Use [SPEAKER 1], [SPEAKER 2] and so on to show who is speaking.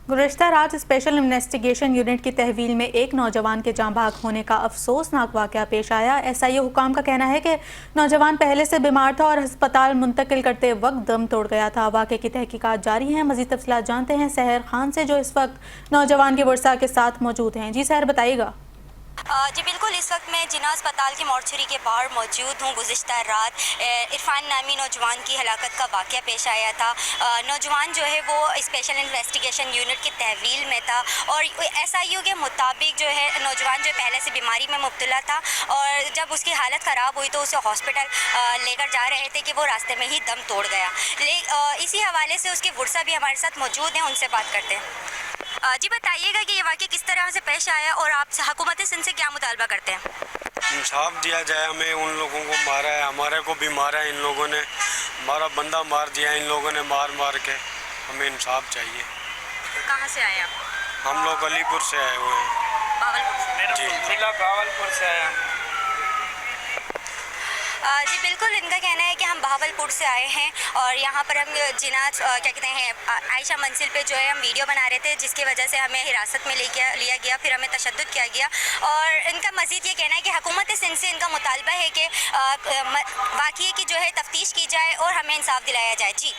[SPEAKER 1] गुज़िश्ता रात special investigation unit की तहवील में एक नौजवान के जाँ बहक होने का अफसोसनाक वाक़या पेश आया। SIO हुकाम का कहना है कि नौजवान पहले से बीमार था और अस्पताल मुंतकिल करते वक्त दम तोड़ गया था। वाक़े की तहकीकात जारी हैं। मज़ीद तफसीलात जानते हैं सहर खान से, जो इस वक्त नौजवान के वर्सा के साथ मौजूद हैं। जी सहर, बताइएगा।
[SPEAKER 2] जी बिल्कुल, इस वक्त मैं जिना अस्पताल की मॉर्चरी के बाहर मौजूद हूँ। गुज़िश्ता रात इरफान नामी नौजवान की हलाकत का वाक़या पेश आया था। नौजवान जो है वो स्पेशल इन्वेस्टिगेशन यूनिट की तहवील में था और SIO के मुताबिक जो है नौजवान जो पहले से बीमारी में मुब्तला था और जब उसकी हालत ख़राब हुई तो उसे हॉस्पिटल लेकर जा रहे थे कि वो रास्ते में ही दम तोड़ गया। इसी हवाले से उसके वर्सा भी हमारे साथ मौजूद हैं, उनसे बात करते हैं। जी बताइएगा कि ये वाक़या किस तरह से पेश आया और आप हुकूमत सिंध से क्या मुतालबा करते हैं?
[SPEAKER 3] इंसाफ दिया जाए हमें। उन लोगों को मारा है, हमारे को भी मारा है इन लोगों ने, हमारा बंदा मार दिया इन लोगों ने मार के। हमें इंसाफ चाहिए।
[SPEAKER 2] कहाँ से आए आप?
[SPEAKER 3] हम लोग अलीपुर से आए हुए हैं।
[SPEAKER 2] बावलपुर से?
[SPEAKER 3] जी
[SPEAKER 4] जिला बावलपुर से आया।
[SPEAKER 2] जी बिल्कुल, इनका कहना है कि हम बहावलपुर से आए हैं और यहाँ पर हम जिना क्या कहते हैं आयशा मंजिल पे जो है हम वीडियो बना रहे थे, जिसकी वजह से हमें हिरासत में लिया गया, फिर हमें तशद्दुद किया गया। और इनका मज़ीद ये कहना है कि हुकूमत सिंध से इनका मुतालबा है कि वाक़ये की जो है तफ्तीश की जाए और हमें इंसाफ दिलाया जाए। जी।